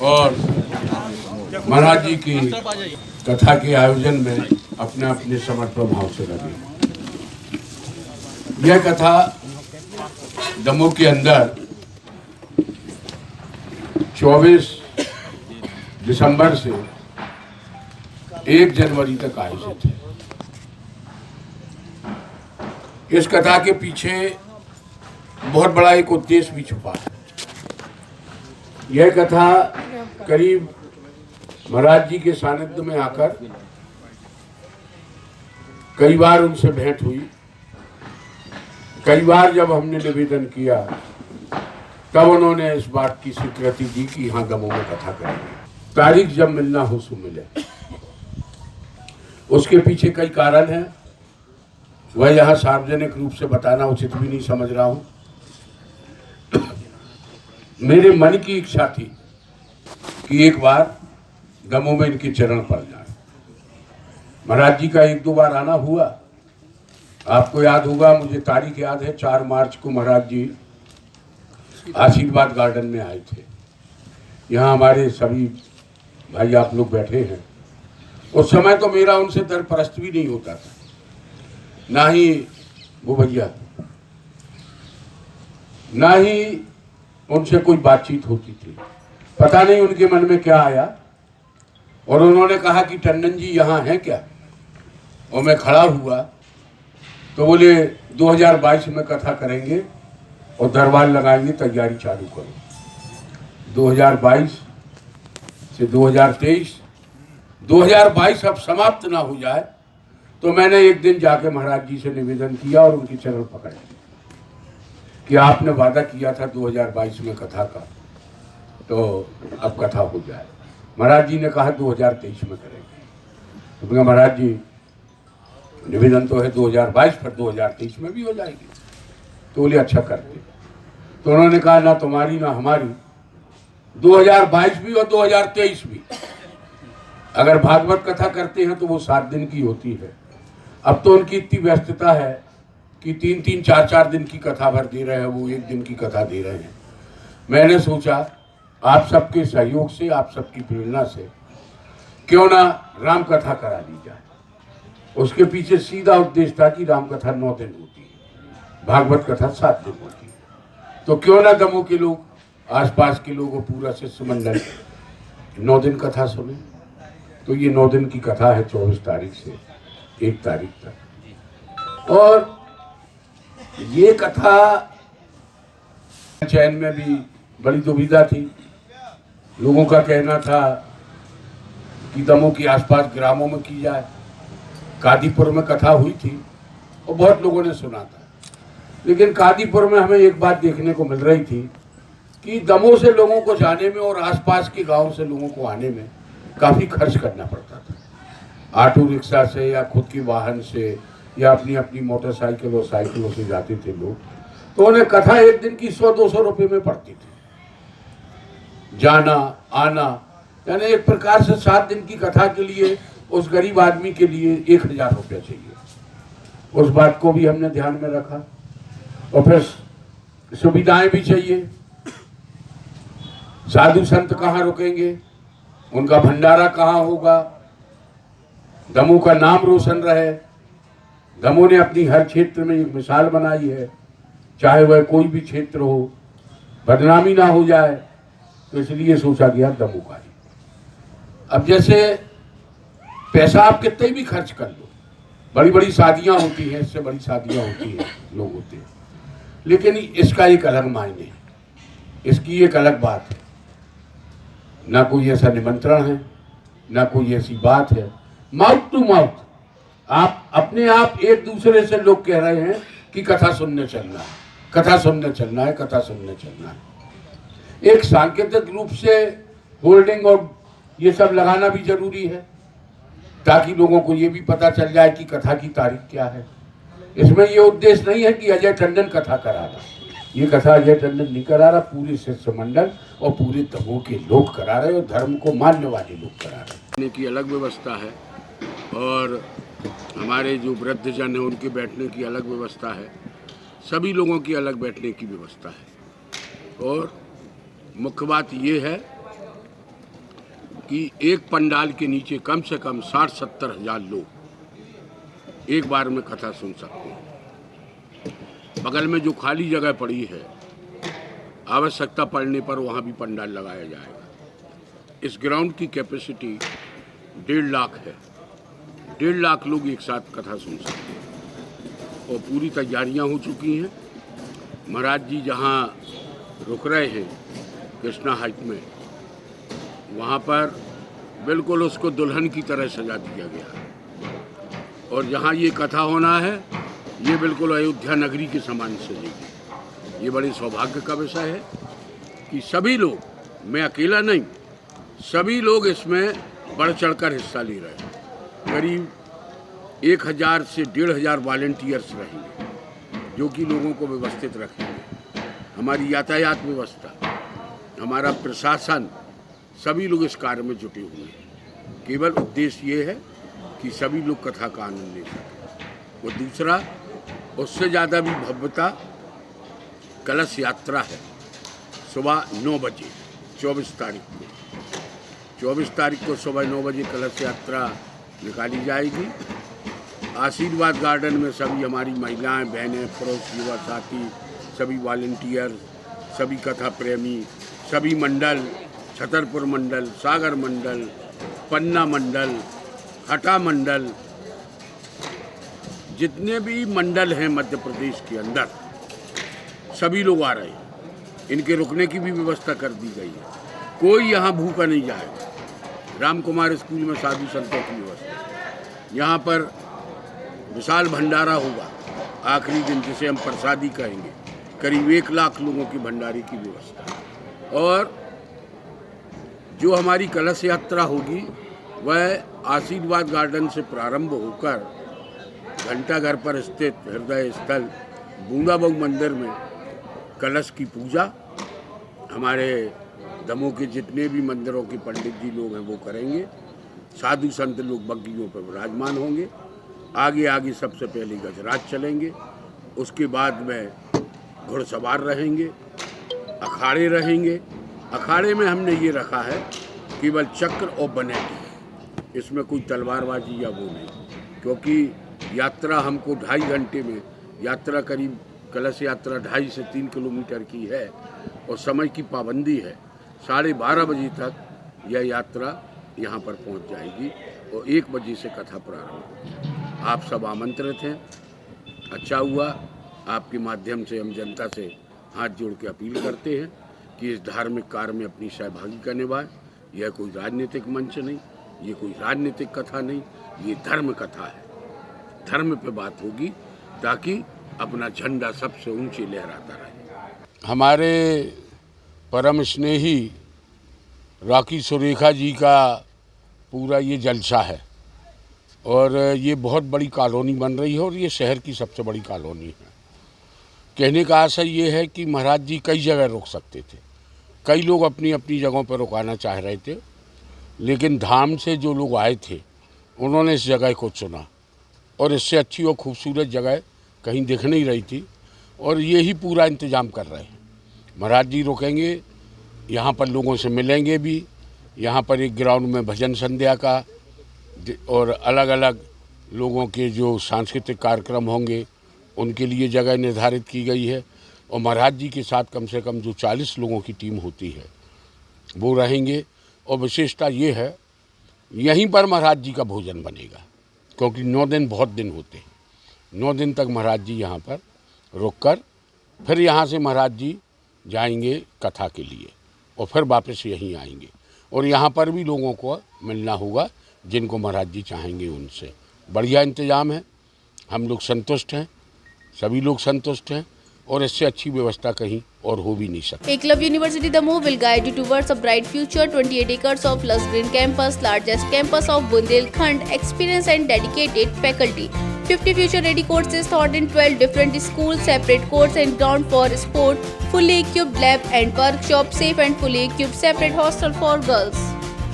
और महाराज जी की कथा के आयोजन में अपने अपने समर्पण भाव से लगे। यह कथा दमोह के अंदर 24 दिसंबर से 1 जनवरी तक आयोजित है। इस कथा के पीछे बहुत बड़ा एक उद्देश्य भी छुपा है। यह कथा करीब महाराज जी के सानिध्य में आकर कई बार उनसे भेंट हुई। कई बार जब हमने निवेदन किया तब उन्होंने इस बात की स्वीकृति दी कि यहाँ दमोह में कथा करेंगे। तारीख जब मिलना हो सो मिले। उसके पीछे कई कारण हैं, वह यहाँ सार्वजनिक रूप से बताना उचित भी नहीं समझ रहा हूँ। मेरे मन की इच्छा थी कि एक बार दमोह में इनके चरण पड़ जाए। महाराज जी का 1-2 बार आना हुआ। आपको याद होगा, मुझे तारीख याद है, 4 मार्च को महाराज जी आशीर्वाद गार्डन में आए थे। यहाँ हमारे सभी भाई आप लोग बैठे हैं। उस समय तो मेरा उनसे दरपरस्त भी नहीं होता था, ना ही वो भैया, ना ही उनसे कोई बातचीत होती थी। पता नहीं उनके मन में क्या आया और उन्होंने कहा कि टंडन जी यहाँ हैं क्या। और मैं खड़ा हुआ तो बोले 2022 में कथा करेंगे और दरबार लगाएंगे, तैयारी चालू करो। 2022 से 2022 अब समाप्त ना हो जाए तो मैंने एक दिन जाके महाराज जी से निवेदन किया और उनकी चरण पकड़े कि आपने वादा किया था 2022 में कथा का, तो अब कथा हो जाए। महाराज जी ने कहा 2023 में करेंगे। तो महाराज जी निवेदन तो है 2022 पर 2023 में भी हो जाएगी। तो बोले अच्छा करते। तो उन्होंने कहा ना तुम्हारी ना हमारी, 2022 भी और 2023 भी। अगर भागवत कथा करते हैं तो वो 7 दिन की होती है। अब तो उनकी इतनी व्यस्तता है कि 3-3, 4-4 दिन की कथा भर दे रहे हैं, वो 1 दिन की कथा दे रहे हैं। मैंने सोचा आप सबके सहयोग से, आप सबकी प्रेरणा से क्यों ना राम कथा करा दी जाए। उसके पीछे सीधा उद्देश्य था कि राम कथा 9 दिन होती है, भागवत कथा 7 दिन होती है। तो क्यों ना दमोह के लोग, आसपास के लोग और पूरा शिष्य मंडल 9 दिन कथा सुने। तो ये 9 दिन की कथा है, 24 तारीख से 1 तारीख तक। और ये कथा चयन में भी बड़ी दुविधा थी। लोगों का कहना था कि दमोह के आसपास ग्रामों में की जाए। कादीपुर में कथा हुई थी और बहुत लोगों ने सुना था, लेकिन कादीपुर में हमें एक बात देखने को मिल रही थी कि दमोह से लोगों को जाने में और आसपास के गांव से लोगों को आने में काफ़ी खर्च करना पड़ता था। ऑटो रिक्शा से या खुद की वाहन से या अपनी अपनी मोटरसाइकिल और साइकिलों से जाते थे लोग। तो उन्हें कथा एक दिन की 100-200 रुपये में पड़ती थी, जाना आना। यानी एक प्रकार से 7 दिन की कथा के लिए उस गरीब आदमी के लिए 1000 रुपया चाहिए। उस बात को भी हमने ध्यान में रखा। और फिर सुविधाएं भी चाहिए। साधु संत कहाँ रुकेंगे, उनका भंडारा कहाँ होगा, दमोह का नाम रोशन रहे। दमोह ने अपनी हर क्षेत्र में एक मिसाल बनाई है, चाहे वह कोई भी क्षेत्र हो, बदनामी ना हो जाए। तो इसलिए सोचा गया दमोह का ही। अब जैसे पैसा आप कितने भी खर्च कर लो, बड़ी बड़ी शादियां होती हैं, इससे बड़ी शादियां होती हैं, लोग होते हैं, लेकिन इसका एक अलग मायने है, इसकी एक अलग बात है। ना कोई ऐसा निमंत्रण है, ना कोई ऐसी बात है। माउथ टू माउथ आप अपने आप एक दूसरे से लोग कह रहे हैं कि कथा सुनने चलना है, कथा सुनने चलना है, कथा सुनने चलना है। एक सांकेतिक रूप से होर्डिंग और ये सब लगाना भी जरूरी है, ताकि लोगों को ये भी पता चल जाए कि कथा की तारीख क्या है। इसमें ये उद्देश्य नहीं है कि अजय टंडन कथा करा रहा, ये कथा अजय टंडन नहीं करा रहा, पूरे शिष्य मंडल और पूरे दमोह के लोग करा रहे और धर्म को मानने वाले लोग करा रहे। की अलग व्यवस्था है और हमारे जो वृद्धजन हैं उनके बैठने की अलग व्यवस्था है, सभी लोगों की अलग बैठने की व्यवस्था है। और मुख्य बात ये है कि एक पंडाल के नीचे कम से कम 60-70 हजार लोग एक बार में कथा सुन सकते हैं। बगल में जो खाली जगह पड़ी है, आवश्यकता पड़ने पर वहाँ भी पंडाल लगाया जाएगा। इस ग्राउंड की कैपेसिटी 1.5 लाख है। 1.5 लाख लोग एक साथ कथा सुन सकते हैं और पूरी तैयारियां हो चुकी हैं। महाराज जी जहां रुक रहे हैं कृष्णा हाइट में, वहां पर बिल्कुल उसको दुल्हन की तरह सजा दिया गया और जहां ये कथा होना है ये बिल्कुल अयोध्या नगरी के समान सजेगी। ये बड़े सौभाग्य का विषय है कि सभी लोग, मैं अकेला नहीं, सभी लोग इसमें बढ़ चढ़कर हिस्सा ले रहे हैं। करीब 1000 से 1500 वॉलंटियर्स रहेंगे जो कि लोगों को व्यवस्थित रखेंगे। हमारी यातायात व्यवस्था, हमारा प्रशासन, सभी लोग इस कार्य में जुटे हुए हैं। केवल उद्देश्य ये है कि सभी लोग कथा का आनंद ले सकें। और दूसरा, उससे ज़्यादा भी भव्यता कलश यात्रा है। सुबह 9 बजे 24 तारीख को सुबह 9 बजे कलश यात्रा निकाली जाएगी। आशीर्वाद गार्डन में सभी हमारी महिलाएं, बहनें, पुरुष, युवा साथी, सभी वॉलंटियर, सभी कथा प्रेमी, सभी मंडल, छतरपुर मंडल, सागर मंडल, पन्ना मंडल, हटा मंडल, जितने भी मंडल हैं मध्य प्रदेश के अंदर, सभी लोग आ रहे हैं। इनके रुकने की भी व्यवस्था कर दी गई है। कोई यहाँ भूखा नहीं जाएगा। राम कुमार स्कूल में साधु संतों की व्यवस्था, यहाँ पर विशाल भंडारा होगा आखिरी दिन, जिसे हम प्रसादी कहेंगे। करीब 1 लाख लोगों की भंडारे की व्यवस्था। और जो हमारी कलश यात्रा होगी वह आशीर्वाद गार्डन से प्रारंभ होकर घंटाघर पर स्थित हृदय स्थल बूंदाबऊ मंदिर में कलश की पूजा हमारे दमोह के जितने भी मंदिरों के पंडित जी लोग हैं वो करेंगे। साधु संत लोग बग्गियों पर विराजमान होंगे। आगे आगे सबसे पहले गजराज चलेंगे, उसके बाद में घुड़सवार रहेंगे, अखाड़े रहेंगे। अखाड़े में हमने ये रखा है केवल चक्र और बनेटी, इसमें कोई तलवारबाजी या वो नहीं, क्योंकि यात्रा हमको 2.5 घंटे में, यात्रा करीब कलश यात्रा 2.5 से 3 किलोमीटर की है और समय की पाबंदी है। 12:30 बजे तक यह यात्रा यहाँ पर पहुँच जाएगी और 1 बजे से कथा प्रारंभ। आप सब आमंत्रित हैं। अच्छा हुआ, आपके माध्यम से हम जनता से हाथ जोड़ के अपील करते हैं कि इस धार्मिक कार्य में अपनी सहभागिता निभाएं। यह कोई राजनीतिक मंच नहीं, ये कोई राजनीतिक कथा नहीं, ये धर्म कथा है। धर्म पे बात होगी ताकि अपना झंडा सबसे ऊंचे लहराता रहे। हमारे परम स्नेही राकी सुरेखा जी का पूरा ये जलसा है और ये बहुत बड़ी कॉलोनी बन रही है और ये शहर की सबसे बड़ी कॉलोनी है। कहने का आशय ये है कि महाराज जी कई जगह रुक सकते थे, कई लोग अपनी अपनी जगहों पर रुकाना चाह रहे थे, लेकिन धाम से जो लोग आए थे उन्होंने इस जगह को चुना और इससे अच्छी और खूबसूरत जगह कहीं दिख नहीं रही थी और ये ही पूरा इंतज़ाम कर रहे हैं। महाराज जी रुकेंगे, यहाँ पर लोगों से मिलेंगे भी। यहाँ पर एक ग्राउंड में भजन संध्या का और अलग अलग लोगों के जो सांस्कृतिक कार्यक्रम होंगे उनके लिए जगह निर्धारित की गई है और महाराज जी के साथ कम से कम जो 40 लोगों की टीम होती है वो रहेंगे। और विशेषता ये है, यहीं पर महाराज जी का भोजन बनेगा, क्योंकि 9 दिन बहुत दिन होते हैं। 9 दिन तक महाराज जी यहाँ पर रुककर फिर यहाँ से महाराज जी जाएंगे कथा के लिए और फिर वापस यहीं आएंगे और यहाँ पर भी लोगों को मिलना होगा जिनको महाराज जी चाहेंगे उनसे। बढ़िया इंतज़ाम है, हम लोग संतुष्ट हैं, सभी लोग संतुष्ट हैं और इससे अच्छी व्यवस्था कहीं और हो भी नहीं सकती। Eklavya University Damoh will guide you towards a bright future. 28 acres of lush green campus, largest campus of Bundelkhand, experienced and dedicated faculty. 50 future-ready courses taught in 12 different schools, separate courts and ground for sport, fully equipped lab and workshop, safe and fully equipped separate hostel for girls.